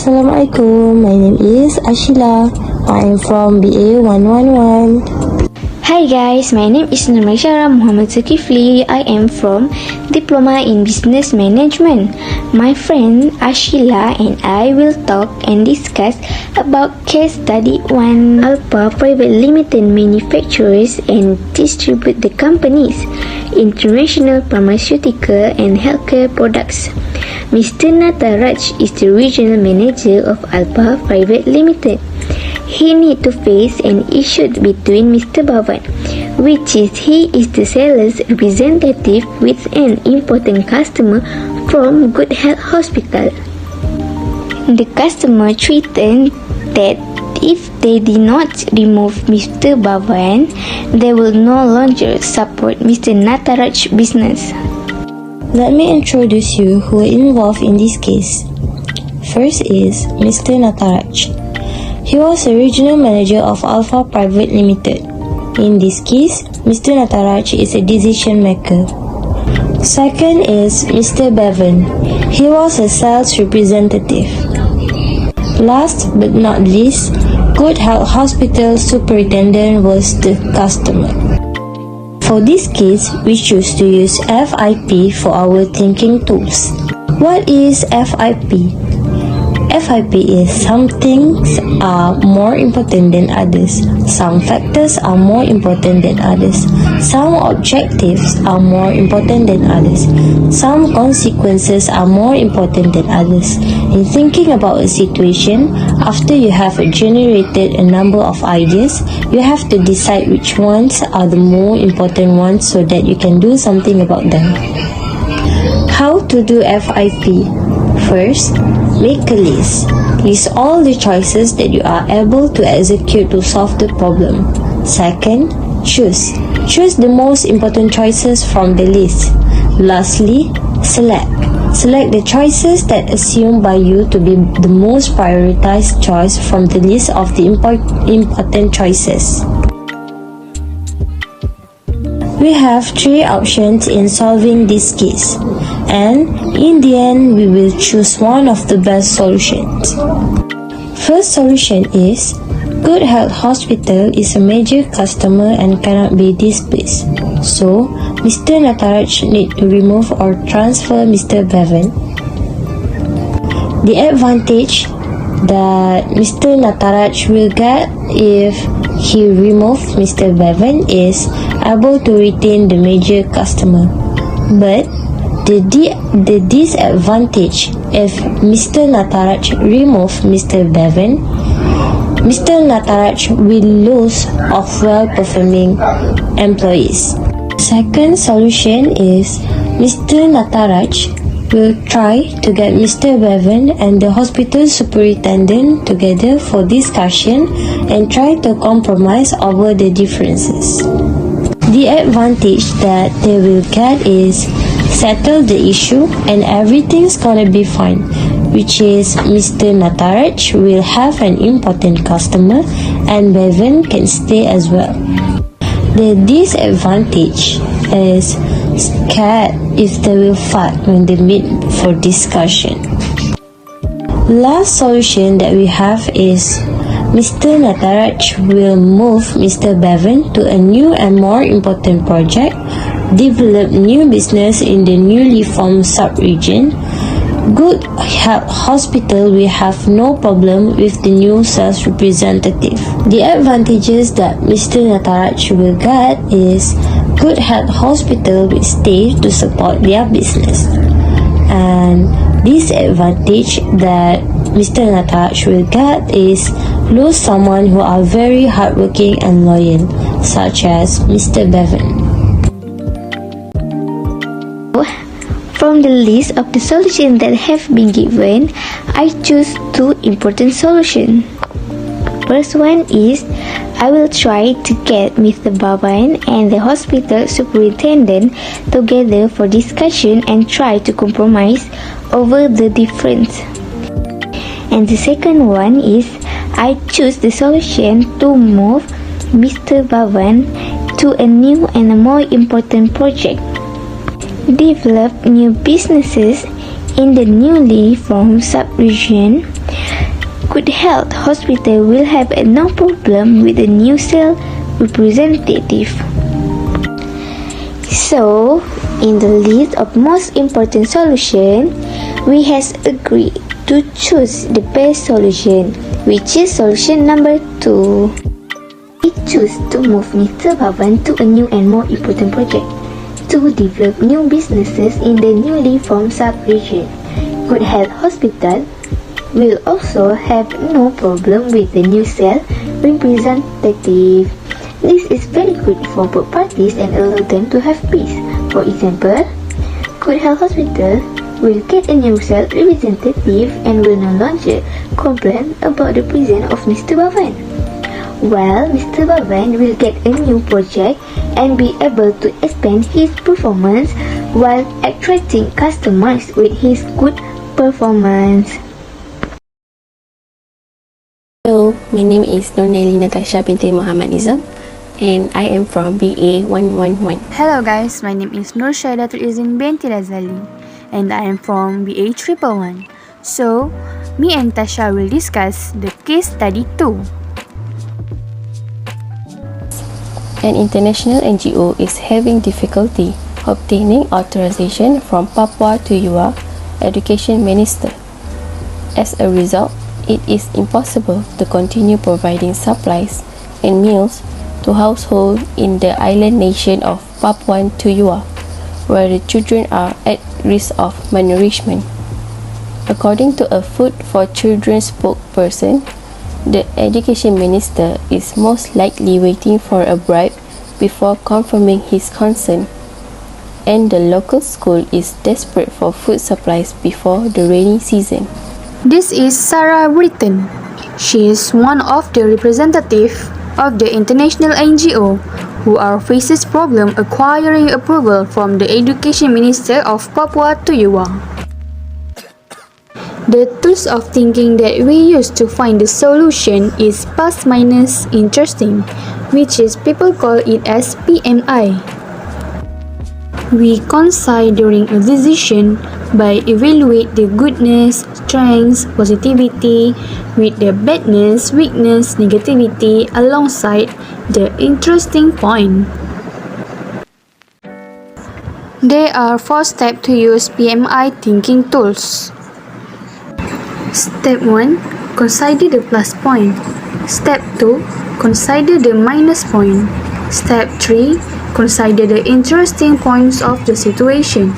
Assalamualaikum, my name is Ashila. I am from BA 111. Hi guys, my name is Muhammad Firdaus. I am from Diploma in Business Management. My friend Ashila and I will talk and discuss about case study 1. Alpha Private Limited manufactures and distribute the companies international pharmaceutical and healthcare products. Mr. Nataraj is the regional manager of Alpha Private Limited. He need to face an issue between Mr. Bhavan, which is he is the sales representative with an important customer from Good Health Hospital. The customer threatened that if they did not remove Mr. Bhavan, they will no longer support Mr. Nataraj's business. Let me introduce you who are involved in this case. First is Mr. Nataraj. He was a regional manager of Alpha Private Limited. In this case, Mr. Nataraj is a decision maker. Second is Mr. Bevan. He was a sales representative. Last but not least, Good Health Hospital superintendent was the customer. For this case, we choose to use FIP for our thinking tools. What is FIP? FIP is some things are more important than others. Some factors are more important than others. Some objectives are more important than others. Some consequences are more important than others. In thinking about a situation, after you have generated a number of ideas, you have to decide which ones are the more important ones so that you can do something about them. How to do FIP? First, make a list. List all the choices that you are able to execute to solve the problem. Second, choose. Choose the most important choices from the list. Lastly, select. Select the choices that assumed by you to be the most prioritized choice from the list of the important choices. We have 3 options in solving this case, and in the end, we will choose one of the best solutions. First solution is, Good Health Hospital is a major customer and cannot be displaced. So, Mr. Nataraj need to remove or transfer Mr. Bevan. The advantage that Mr. Nataraj will get if he removes Mr. Bevan is able to retain the major customer. But the disadvantage if Mr. Nataraj removes Mr. Bevan, Mr. Nataraj will lose of well-performing employees. Second solution is Mr. Nataraj will try to get Mr. Bevan and the hospital superintendent together for discussion and try to compromise over the differences. The advantage that they will get is settle the issue and everything's gonna be fine, which is Mr. Nataraj will have an important customer and Bevan can stay as well. The disadvantage is scared if they will fight when they meet for discussion. Last solution that we have is Mr. Nataraj will move Mr. Bevan to a new and more important project, develop new business in the newly formed sub-region. Good Health Hospital will have no problem with the new sales representative. The advantages that Mr. Nataraj will get is Good Health Hospital will stay to support their business. And disadvantage that Mr. Nataraj will get is lose someone who are very hardworking and loyal, such as Mr. Bevan. From the list of the solutions that have been given, I choose 2 important solutions. First one is, I will try to get Mr. Bhavan and the hospital superintendent together for discussion and try to compromise over the difference. And the second one is, I choose the solution to move Mr. Bhavan to a new and a more important project. Develop new businesses in the newly formed sub-region, Good Health Hospital will have no problem with the new sales representative. So, in the list of most important solutions, we has agreed to choose the best solution, which is solution number 2. We choose to move Mr. Bhavan to a new and more important project, to develop new businesses in the newly formed sub-region. Good Health Hospital will also have no problem with the new sales representative. This is very good for both parties and allow them to have peace. For example, Good Health Hospital will get a new sales representative and will no longer complain about the presence of Mr. Bhavan, while Mr. Bhavan will get a new project and be able to expand his performance while attracting customers with his good performance. Hello, my name is Nurneli Natasha binti Muhammad Nizam, and I am from BA 111. Hello guys, my name is Nur Shaidatul Izin binti Razali and I am from BA 111. So, me and Tasha will discuss the case study 2. An international NGO is having difficulty obtaining authorization from Papua to Ewa Education Minister. As a result, it is impossible to continue providing supplies and meals to households in the island nation of Papua to Ewa, where the children are at risk of malnourishment. According to a Food for Children spokesperson, the Education Minister is most likely waiting for a bribe before confirming his concern, and the local school is desperate for food supplies before the rainy season. This is Sarah Britton. She is one of the representatives of the international NGO who are faces problem acquiring approval from the Education Minister of Papua to Ewa. The tools of thinking that we use to find the solution is plus minus interesting, which is people call it as PMI. We considering a decision by evaluate the goodness, strengths, positivity with the badness, weakness, negativity alongside the interesting point. There are 4 steps to use PMI thinking tools. Step 1. Consider the plus point. Step 2. Consider the minus point. Step 3. Consider the interesting points of the situation.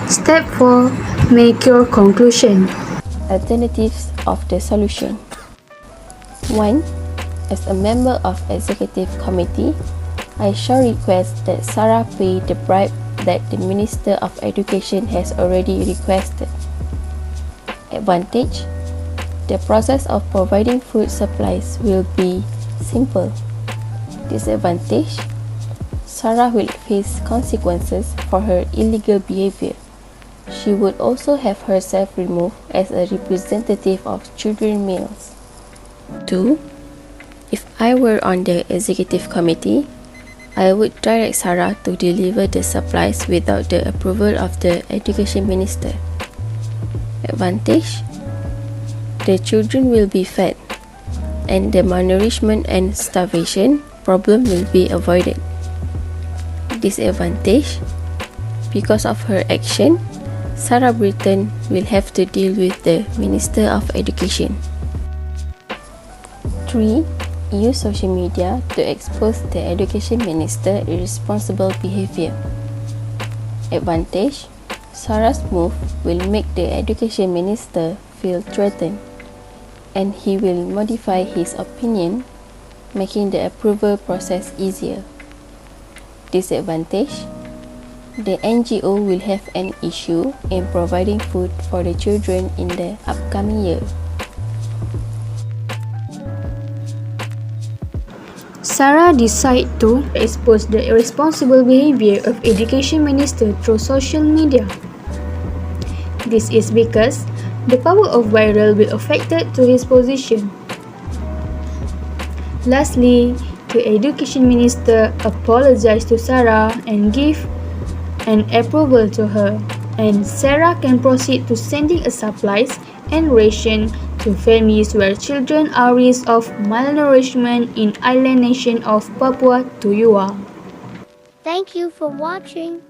Step 4. Make your conclusion. Alternatives of the solution. 1. As a member of Executive Committee, I shall request that Sarah pay the bribe that the Minister of Education has already requested. Advantage: the process of providing food supplies will be simple. Disadvantage: Sarah will face consequences for her illegal behavior. She would also have herself removed as a representative of children meals. 2. If I were on the executive committee, I would direct Sarah to deliver the supplies without the approval of the education minister. Advantage: the children will be fed, and the malnourishment and starvation problem will be avoided. Disadvantage: because of her action, Sarah Britton will have to deal with the Minister of Education. 3. Use social media to expose the Education Minister irresponsible behavior. Advantage: Sarah's move will make the Education Minister feel threatened, and he will modify his opinion, making the approval process easier. Disadvantage: the NGO will have an issue in providing food for the children in the upcoming year. Sarah decided to expose the irresponsible behavior of Education Minister through social media. This is because the power of viral will affected to his position. Lastly, the Education Minister apologized to Sarah and give an approval to her, and Sarah can proceed to sending a supplies and ration to families where children are at risk of malnourishment in island nation of Papua to Thank you for watching.